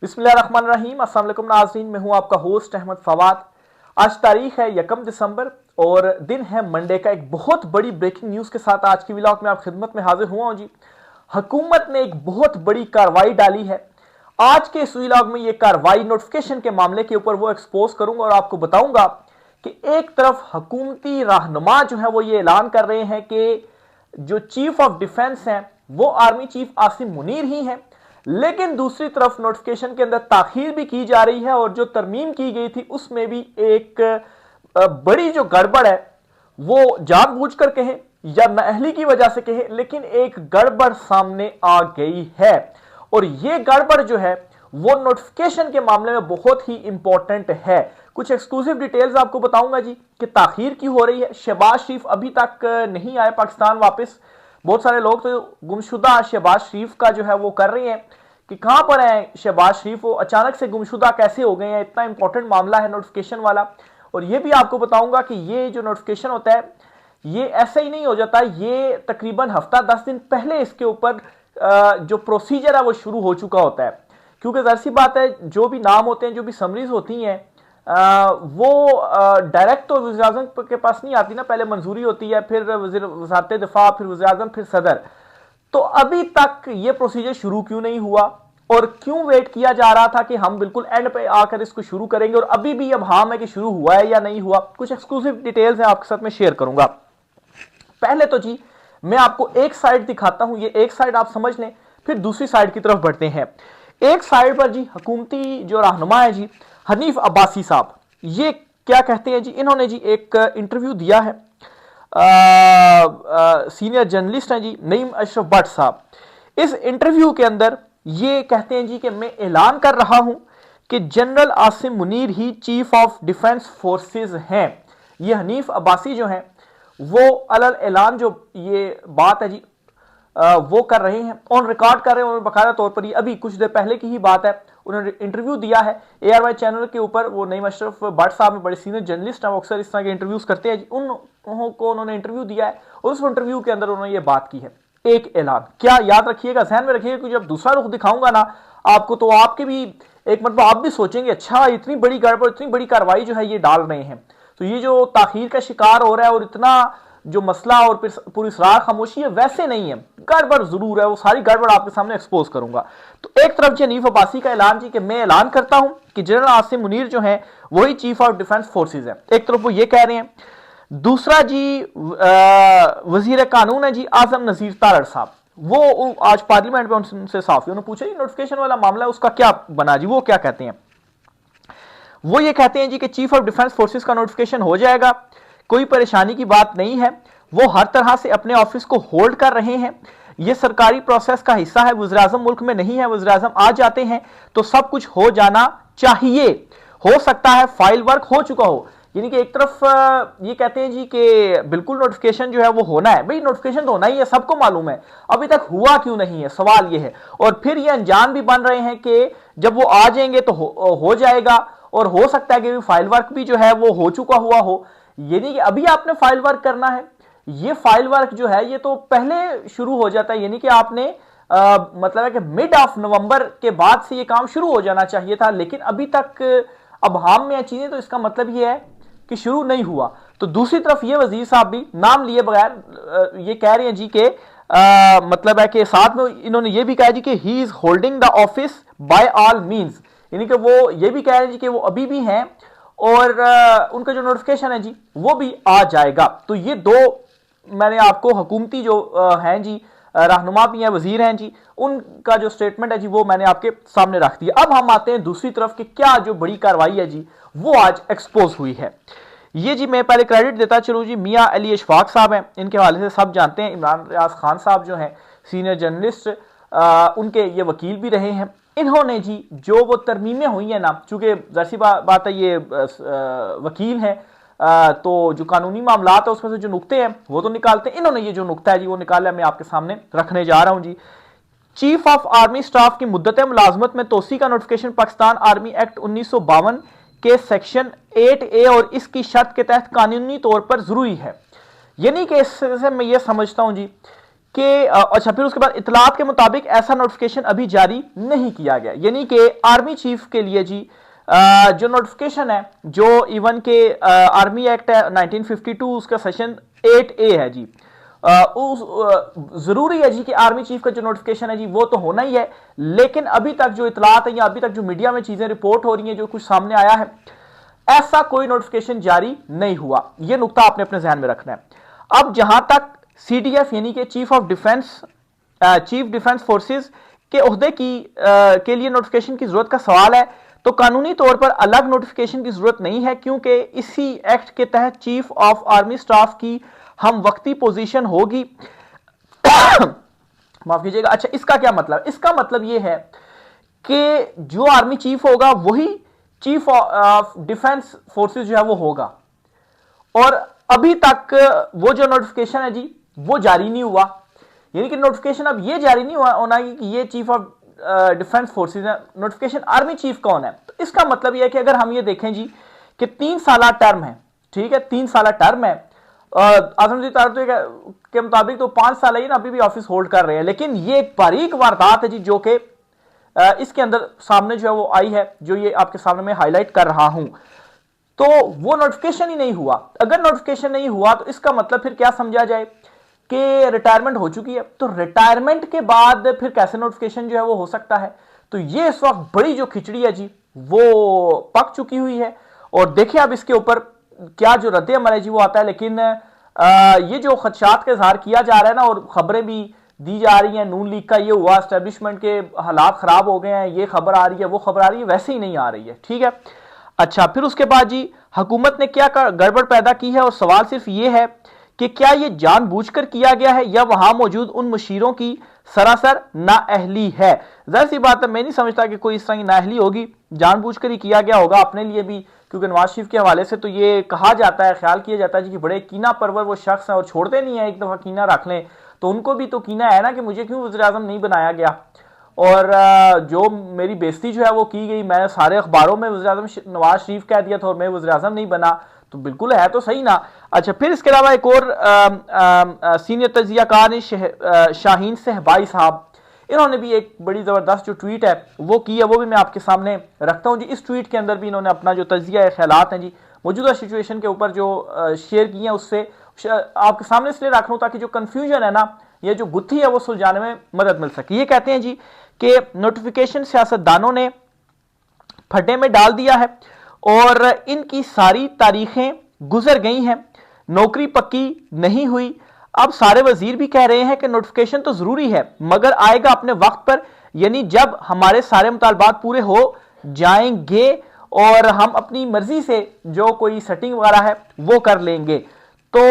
बिस्मिल्लाहिर्रहमानिर्रहीम। अस्सलाम वालेकुम नाज़रीन, मैं हूं आपका होस्ट अहमद फवाद। आज तारीख है 1 दिसंबर और दिन है मंडे का। एक बहुत बड़ी ब्रेकिंग न्यूज़ के साथ आज की व्लॉग में आप खिदमत में हाजिर हुआ हूं जी। हुकूमत ने एक बहुत बड़ी कार्रवाई डाली है। आज के इस व्लॉग में ये कार्रवाई नोटिफिकेशन के मामले के ऊपर वो एक्सपोज करूंगा और आपको बताऊंगा कि एक तरफ हुकूमती रहनुमा जो है वो ये ऐलान कर रहे हैं कि जो चीफ ऑफ डिफेंस हैं वो आर्मी चीफ आसिम मुनीर ही हैं, लेकिन दूसरी तरफ नोटिफिकेशन के अंदर ताखीर भी की जा रही है और जो तरमीम की गई थी उसमें भी एक बड़ी जो गड़बड़ है, वो जानबूझकर कहें या नाअहली की वजह से कहें, लेकिन एक गड़बड़ सामने आ गई है। और ये गड़बड़ जो है वो नोटिफिकेशन के मामले में बहुत ही इंपॉर्टेंट है। कुछ एक्सक्लूसिव डिटेल्स आपको बताऊंगा जी कि ताखीर क्यों हो रही है। शहबाज शरीफ अभी तक नहीं आए पाकिस्तान वापस। बहुत सारे लोग तो गुमशुदा शहबाज शरीफ का जो है वो कर रहे हैं कि कहां पर है शहबाज शरीफ, वो अचानक से गुमशुदा कैसे हो गए हैं। इतना इंपॉर्टेंट मामला है नोटिफिकेशन वाला। और ये भी आपको बताऊंगा कि ये जो नोटिफिकेशन होता है ये ऐसे ही नहीं हो जाता, ये तकरीबन हफ्ता 10 दिन पहले इसके ऊपर जो प्रोसीजर है वो शुरू हो चुका होता है। क्योंकि जाहिर सी बात है, जो भी नाम होते हैं, जो भी समरीज होती हैं, वो डायरेक्ट तो वज़ीर आज़म के पास नहीं आती ना, पहले मंजूरी होती है, फिर वज़ारत दिफा, फिर वज़ीर आज़म, फिर सदर। तो अभी तक ये प्रोसीजर शुरू क्यों नहीं हुआ और क्यों वेट किया जा रहा था कि हम बिल्कुल एंड पे आकर इसको शुरू करेंगे, और अभी भी अब हाँ है कि शुरू हुआ है या नहीं हुआ। कुछ एक्सक्लूसिव डिटेल्स है आपके साथ में शेयर करूंगा। पहले तो जी मैं आपको एक साइड दिखाता हूं, ये एक साइड आप समझ लें, फिर दूसरी साइड की तरफ बढ़ते हैं। एक साइड पर जी हुकूमती जो रहनुमा है जी हनीफ अब्बासी साहब, ये क्या कहते हैं जी। इन्होंने जी एक इंटरव्यू दिया है, सीनियर जर्नलिस्ट हैं जी नईम अशरफ भट्ट साहब। इस इंटरव्यू के अंदर ये कहते हैं जी कि मैं ऐलान कर रहा हूं कि general Asim Munir he chief of defence forces हैं। ये हनीफ अब्बासी जो हैं वो अलल ऐलान जो ये बात है जी वो कर रहे हैं, ऑन रिकॉर्ड कर रहे हैं, और बाकायदा तौर पर ये अभी कुछ देर पहले की ही बात है। उन्होंने इंटरव्यू दिया है ARY चैनल के ऊपर। वो नईम अशरफ भट्ट साहब में बड़े सीनियर जर्नलिस्ट हैं, वो अक्सर इस तरह के इंटरव्यूज करते हैं जी। उनको उन्होंने इंटरव्यू दिया है और उस इंटरव्यू के अंदर उन्होंने ये बात की है। एक ऐलान क्या, याद रखिएगा, ध्यान में रखिएगा, क्योंकि जब दूसरा रुख दिखाऊंगा ना आपको, तो आपके भी एक मतलब आप भी सोचेंगे अच्छा इतनी बड़ी गड़बड़, इतनी बड़ी कार्रवाई जो है ये डाल रहे हैं। तो ये जो ताखीर का शिकार हो रहा है और इतना जो मसला और पूरी सरार खामोशी है, वैसे नहीं है, गड़बड़ जरूर है। वो सारी गड़बड़ आपके सामने एक्सपोज करूंगा। तो एक तरफ जी हनीफ अब्बासी का ऐलान जी कि मैं ऐलान करता हूं कि जनरल आसिम मुनीर जो है वही चीफ ऑफ डिफेंस फोर्सेज है, एक तरफ वो ये कह रहे हैं। दूसरा जी वजीर कानून है जी आजम नजीर तारड़ साहब, वो आज पार्लियामेंट में उनसे साफ उन्होंने पूछा जी नोटिफिकेशन वाला मामला है उसका क्या बना जी। वो क्या कहते हैं, वो ये कहते हैं जी कि चीफ ऑफ डिफेंस फोर्सेस का नोटिफिकेशन हो जाएगा, कोई परेशानी की बात नहीं है। वो हर तरह से अपने ऑफिस को होल्ड कर रहे हैं, ये सरकारी प्रोसेस का हिस्सा है। वज़ीर आज़म मुल्क में नहीं है, वज़ीर आज़म आ जाते हैं तो सब कुछ हो जाना चाहिए। हो सकता है फाइल वर्क हो चुका हो, यानी कि एक तरफ ये कहते हैं जी कि बिल्कुल नोटिफिकेशन जो है वो होना है। भाई नोटिफिकेशन तो होना ही है, सबको मालूम है, अभी तक हुआ क्यों नहीं है, सवाल ये है। और फिर ये अनजान भी बन रहे हैं कि जब वो आ जाएंगे तो हो जाएगा, और हो सकता है कि फाइल वर्क भी जो है वो हो चुका हुआ हो। ये नहीं कि अभी आपने फाइल वर्क करना है, ये फाइल वर्क जो है ये तो पहले शुरू हो जाता है। यानी कि आपने मतलब है कि मिड ऑफ नवंबर के बाद से ये काम शुरू हो जाना चाहिए था, लेकिन अभी तक अभाम में चीजें, तो इसका मतलब ये है कि शुरू नहीं हुआ। तो दूसरी तरफ ये वजीर साहब भी नाम लिए बगैर ये कह रहे हैं जी के मतलब है कि साथ में इन्होंने ये भी कहा जी कि he is holding the office by all means, यानी कि वो ये भी कह रहे हैं जी कि वो अभी भी हैं और उनका जो नोटिफिकेशन है जी वो भी आ जाएगा। तो ये दो मैंने आपको हुकूमती जो हैं जी रहनुमा भी हैं, वजीर हैं जी, उनका जो स्टेटमेंट है जी वो मैंने आपके सामने रख दिया। अब हम आते हैं दूसरी तरफ कि क्या जो बड़ी कार्रवाई है जी वो आज एक्सपोज हुई है। ये जी मैं पहले क्रेडिट देता चलूँ जी, मियाँ अली इशफाक साहब हैं, इनके हवाले से सब जानते हैं। इमरान रियाज खान साहब जो हैं सीनियर जर्नलिस्ट, उनके ये वकील भी रहे हैं। इन्होंने जी जो वो तरमीमें हुई हैं ना, चूंकि जैसी बात है ये वकील हैं, तो जो कानूनी मामला है उसमें से जो नुकते हैं वो तो निकालते हैं। इन्होंने ये जो नुकता है जी वो निकाला, मैं आपके सामने रखने जा रहा हूं जी। चीफ ऑफ आर्मी स्टाफ की मुद्दत मुलाजमत में तोसी का नोटिफिकेशन पाकिस्तान आर्मी एक्ट 1952 के सेक्शन 8A और इसकी शर्त के तहत कानूनी तौर पर जरूरी है। यानी कि इससे मैं ये समझता हूं जी कि अच्छा, फिर उसके बाद इतलात के मुताबिक ऐसा नोटिफिकेशन अभी जारी नहीं किया गया, यानी कि आर्मी चीफ के लिए जी जो नोटिफिकेशन है, जो इवन के आर्मी एक्ट है 1952 उसका सेशन 8A है जी, जरूरी है जी कि आर्मी चीफ का जो नोटिफिकेशन है जी वो तो होना ही है, लेकिन अभी तक जो इतलात है या अभी तक जो मीडिया में चीजें रिपोर्ट हो रही हैं, जो कुछ सामने आया है, ऐसा कोई नोटिफिकेशन जारी नहीं हुआ। यह नुकता आपने अपने ध्यान में रखना है। अब जहां तक CDF यानी कि चीफ डिफेंस फोर्सेस के ओहदे के लिए नोटिफिकेशन की जरूरत का सवाल है, तो कानूनी तौर पर अलग नोटिफिकेशन की जरूरत नहीं है, क्योंकि इसी एक्ट के तहत चीफ ऑफ आर्मी स्टाफ की हम वक्ती पोजीशन होगी। माफ कीजिएगा। अच्छा, इसका क्या मतलब? इसका मतलब यह है कि जो आर्मी चीफ होगा वही चीफ ऑफ डिफेंस फोर्सेस जो है वो होगा, और अभी तक वो जो नोटिफिकेशन है जी वो जारी नहीं हुआ, यानी कि नोटिफिकेशन अब ये जारी नहीं हुआ होना कि ये चीफ ऑफ डिफेंस फोर्सेस है, नोटिफिकेशन आर्मी चीफ कौन है। तो इसका मतलब यह है कि अगर हम ये देखें जी कि 3 साल टर्म है, ठीक है, 3 साल टर्म है, आजम के मुताबिक तो 5 साल ही ना अभी भी ऑफिस होल्ड कर रहे हैं, लेकिन ये एक बारीक वारदात है जी जो कि इसके अंदर सामने जो है वो आई है, जो ये आपके सामने में हाईलाइट कर रहा हूं। तो वो नोटिफिकेशन ही नहीं हुआ। अगर नोटिफिकेशन नहीं हुआ तो इसका मतलब फिर क्या समझा जाए कि रिटायरमेंट हो चुकी है, तो रिटायरमेंट के बाद फिर कैसे नोटिफिकेशन जो है वो हो सकता है। तो ये इस वक्त बड़ी जो खिचड़ी है जी वो पक चुकी हुई है, और देखिए अब इसके ऊपर क्या जो रद्द अमल है जी वो आता है। लेकिन ये जो खदशात का इजहार किया जा रहा है ना, और खबरें भी दी जा रही हैं, नून लीग का ये हुआ, एस्टेब्लिशमेंट के हालात खराब हो गए हैं, ये खबर आ रही है, वो खबर आ रही है, वैसे ही नहीं आ रही है, ठीक है। अच्छा, फिर उसके बाद जी हुकूमत ने क्या गड़बड़ पैदा की है, और सवाल सिर्फ ये है कि क्या ये जानबूझकर किया गया है या वहां मौजूद उन मुशीरों की सरासर नाअहली है। जाहिर सी बात है, मैं नहीं समझता कि कोई इस तरह की नाअहली होगी, जानबूझकर ही किया गया होगा अपने लिए भी, क्योंकि नवाज शरीफ के हवाले से तो ये कहा जाता है, ख्याल किया जाता है जी कि बड़े कीना परवर वो शख्स हैं और छोड़ते नहीं है, एक दफा कीना रख लें तो उनको भी तो कीना है ना कि मुझे क्यों वज़ीर आज़म नहीं बनाया गया, और जो मेरी बेइज्जती जो है वो की गई, मैंने सारे अखबारों में वज़ीर आज़म नवाज शरीफ कह दिया था और मैं वज़ीर आज़म नहीं बना, तो बिल्कुल है तो सही ना। अच्छा, फिर इसके अलावा एक और सीनियर तजियाकार ने शाहीन सहबाई साहब, इन्होंने भी एक बड़ी ज़बरदस्त जो ट्वीट है वो की है, वो भी मैं आपके सामने रखता हूँ जी। इस ट्वीट के अंदर भी इन्होंने अपना जो तजिया ख्यालात हैं जी मौजूदा सिचुएशन के ऊपर जो शेयर किए हैं, उससे आपके सामने इसलिए रख रहा हूँ ताकि जो कन्फ्यूजन है ना, ये जो गुत्थी है वो सुलझाने में मदद मिल सके। ये कहते हैं जी कि नोटिफिकेशन सियासतदानों ने फड्डे में डाल दिया है और इनकी सारी तारीखें गुजर गई हैं, नौकरी पक्की नहीं हुई। अब सारे वजीर भी कह रहे हैं कि नोटिफिकेशन तो जरूरी है मगर आएगा अपने वक्त पर, यानी जब हमारे सारे मुतालबात पूरे हो जाएंगे और हम अपनी मर्जी से जो कोई सेटिंग वगैरह है वो कर लेंगे। तो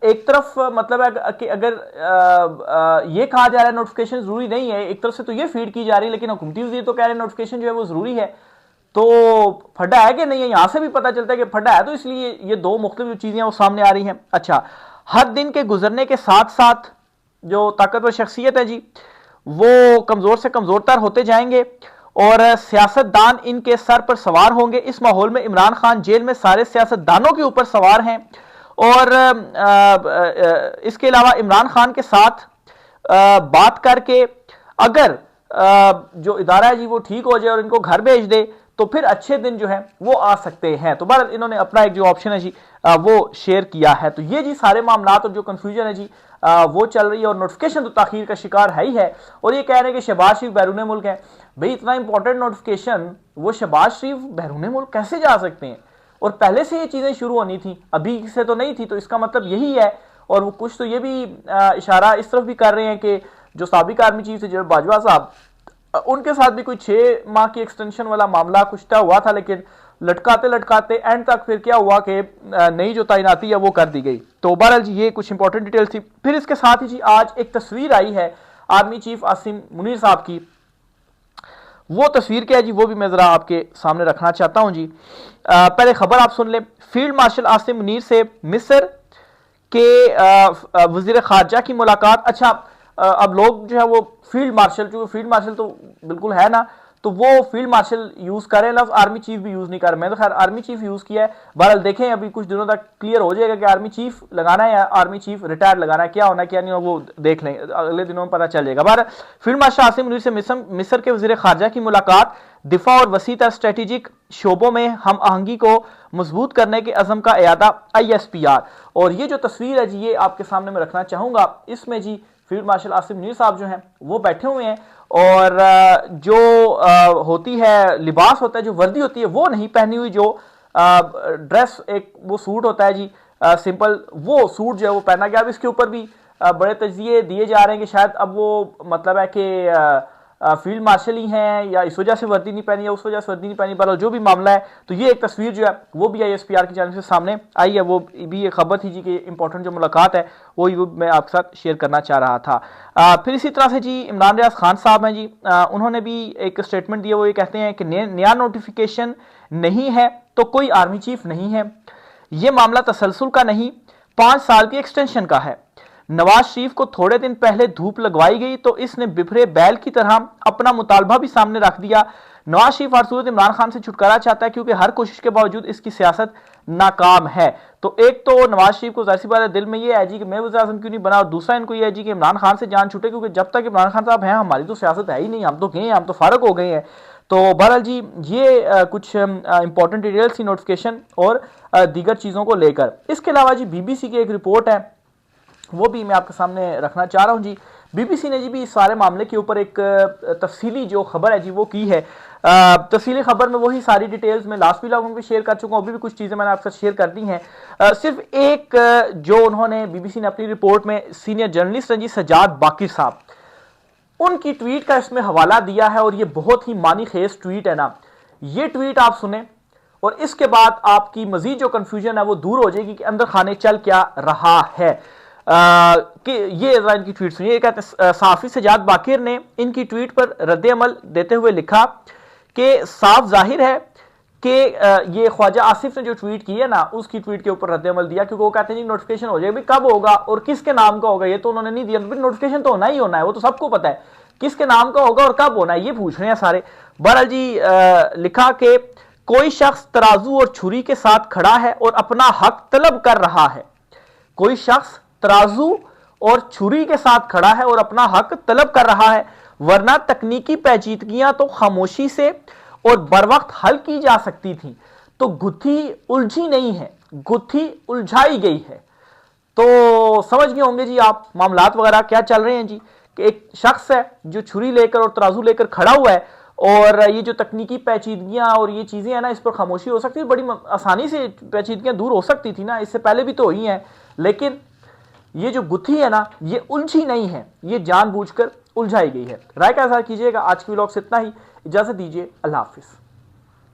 एक तरफ मतलब है कि अगर ये कहा जा रहा है नोटिफिकेशन जरूरी नहीं है, एक तरफ से तो ये फीड की जा रही है, लेकिन हुकूमती वजीर तो कह रहे हैं नोटिफिकेशन जो है वो जरूरी है। तो फड्डा है कि नहीं है, यहां से भी पता चलता है कि फड्डा है, तो इसलिए ये दो मुख्तलिफ चीजें वो सामने आ रही हैं। अच्छा, हर दिन के गुजरने के साथ साथ जो ताकतवर शख्सियत है जी वो कमजोर से कमजोरतर होते जाएंगे और सियासतदान इनके सर पर सवार होंगे। इस माहौल में इमरान खान जेल में सारे सियासतदानों के ऊपर सवार हैं और इसके अलावा इमरान खान के साथ बात करके अगर जो इदारा है जी वो ठीक हो जाए और इनको घर भेज दे तो फिर अच्छे दिन जो है वो आ सकते हैं। तो बहरहाल इन्होंने अपना एक जो ऑप्शन है जी वो शेयर किया है। तो ये जी सारे मामला और जो कंफ्यूजन है जी वो चल रही है और नोटिफिकेशन तो ताखीर का शिकार है ही है। और ये कह रहे हैं कि शहबाज शरीफ बैरून मुल्क है। भाई इतना इंपॉर्टेंट नोटिफिकेशन वो शहबाज शरीफ बैरून मुल्क कैसे जा सकते हैं? और पहले से ये चीजें शुरू होनी थी, अभी से तो नहीं थी। तो इसका मतलब यही है। और वो कुछ तो ये भी इशारा इस तरफ भी कर रहे हैं कि जो साबिक आर्मी चीफ थे जनरल बाजवा साहब, उनके साथ भी कोई 6 माह की एक्सटेंशन वाला मामला कुछ तय हुआ था, लेकिन लटकाते लटकाते एंड तक फिर क्या हुआ कि नई जो तैनाती है वो कर दी गई। तो बहरहाल जी ये कुछ इंपॉर्टेंट डिटेल्स थी। फिर इसके साथ ही जी आज एक तस्वीर आई है आर्मी चीफ आसिम मुनीर साहब की। वो तस्वीर क्या है जी वो भी मैं जरा आपके सामने रखना चाहता हूं जी। पहले खबर आप सुन ले। फील्ड मार्शल आसिम मुनीर से मिस्र के वजीर खारजा की मुलाकात। अच्छा, अब लोग जो है वो फील्ड मार्शल, चूंकि फील्ड मार्शल तो बिल्कुल है ना, तो वो फील्ड मार्शल यूज कर रहे हैं लफ्ज, आर्मी चीफ भी यूज नहीं कर रहे। मैं तो खैर आर्मी चीफ यूज किया है। बहरहाल देखें, अभी कुछ दिनों तक क्लियर हो जाएगा कि आर्मी चीफ लगाना है या आर्मी चीफ रिटायर लगाना है, क्या होना है क्या नहीं होना वो देख लें, अगले दिनों में पता चल जाएगा। बहरहाल फील्ड मार्शल आसिम मुनीर से मिस्र के वजीर खारजा की मुलाकात, दिफा और वसी तर स्ट्रेटेजिक शोबों में हम आहंगी को मजबूत करने के अज़म का इयादा, ISPR। और ये जो तस्वीर है जी, ये आपके सामने मैं रखना चाहूंगा। इसमें जी फील्ड मार्शल आसिम मुनीर साहब जो हैं वो बैठे हुए हैं, और जो होती है लिबास होता है, जो वर्दी होती है वो नहीं पहनी हुई, जो ड्रेस एक वो सूट होता है जी सिंपल, वो सूट जो है वो पहना गया। अब इसके ऊपर भी बड़े तजिए दिए जा रहे हैं कि शायद अब वो मतलब है कि फील्ड मार्शल ही हैं या इस वजह से वर्दी नहीं पहनी या उस वजह से वर्दी नहीं पहनी, पर जो भी मामला है, तो ये एक तस्वीर जो है वो भी ISPR की जानिब से सामने आई है। वो भी एक खबर थी जी कि इंपॉर्टेंट जो मुलाकात है वो मैं आपके साथ शेयर करना चाह रहा था। फिर इसी तरह से जी इमरान रियाज खान साहब हैं जी, उन्होंने भी एक स्टेटमेंट दिया। वो ये कहते हैं कि नया नोटिफिकेशन नहीं है तो कोई आर्मी चीफ नहीं है, ये मामला तसलसल का नहीं 5 साल की एक्सटेंशन का है। नवाज शरीफ को थोड़े दिन पहले धूप लगवाई गई तो इसने बिफरे बैल की तरह अपना मुतालबा भी सामने रख दिया। नवाज शरीफ हर सूरत इमरान खान से छुटकारा चाहता है क्योंकि हर कोशिश के बावजूद इसकी सियासत नाकाम है। तो एक तो नवाज शरीफ को जाहिर सी बात है दिल में ये है जी कि मैं वज़ीर आज़म क्यों नहीं बना, और दूसरा इनको ये है जी कि इमरान खान से जान छूटे, क्योंकि जब तक इमरान खान साहब हैं हमारी तो सियासत है ही नहीं, हम तो गए हैं, हम तो फारग हो गए हैं। तो बहरहाल जी ये कुछ इंपॉर्टेंट डिटेल्स थी नोटिफिकेशन और दीगर चीज़ों को लेकर। इसके अलावा जी BBC की एक रिपोर्ट है, वो भी मैं आपके सामने रखना चाह रहा हूं जी। BBC ने जी भी इस सारे मामले के ऊपर एक तफसीली जो खबर है जी वो की है। तफसीली खबर में वही सारी डिटेल्स मैं लास्ट व्लॉग में शेयर कर चुका हूं, अभी भी कुछ चीज़ें मैंने आपके साथ शेयर कर दी हैं। सिर्फ एक जो उन्होंने BBC ने अपनी रिपोर्ट में सीनियर जर्नलिस्ट हैं जी सजाद बाकिर साहब, उनकी ट्वीट का इसमें हवाला दिया है, और ये बहुत ही मानी खेज ट्वीट है ना। ये ट्वीट आप सुने और इसके बाद आपकी मजीद जो कंफ्यूजन है वो दूर हो जाएगी कि अंदर खाने चल क्या रहा है। कि ये इनकी ट्वीट सुनिए। कहते हैं सहाफी सजाद बाकिर ने इनकी ट्वीट पर रद्द अमल देते हुए लिखा कि साफ जाहिर है कि ये ख्वाजा आसिफ ने जो ट्वीट की है ना, उसकी ट्वीट के ऊपर रद्द अमल दिया, क्योंकि वो कहते हैं जी नोटिफिकेशन हो जाएगा, कब होगा और किसके नाम का होगा ये तो उन्होंने नहीं दिया। नोटिफिकेशन तो होना ही होना है, वो तो सबको पता है, किसके नाम का होगा और कब होना है ये पूछ रहे हैं सारे। बहरहाल जी लिखा कि कोई शख्स तराजू और छुरी के साथ खड़ा है और अपना हक तलब कर रहा है। कोई शख्स तराजू और छुरी के साथ खड़ा है और अपना हक तलब कर रहा है, वरना तकनीकी पेचीदगियां तो खामोशी से और बर वक्त हल की जा सकती थी। तो गुत्थी उलझी नहीं है, गुत्थी उलझाई गई है। तो समझ गए होंगे जी आप मामलात वगैरह क्या चल रहे हैं जी, कि एक शख्स है जो छुरी लेकर और तराजू लेकर खड़ा हुआ है, और ये जो तकनीकी पेचीदगियां और ये चीजें हैं ना, इस पर खामोशी हो सकती है, बड़ी आसानी से पेचीदगियां दूर हो सकती थी ना, इससे पहले भी तो हुई हैं। लेकिन ये जो गुत्थी है ना, ये उलझी नहीं है, ये जानबूझकर उलझाई गई है। राय का इज़हार कीजिएगा। आज की व्लॉग से इतना ही, इजाजत दीजिए, अल्लाह हाफिज।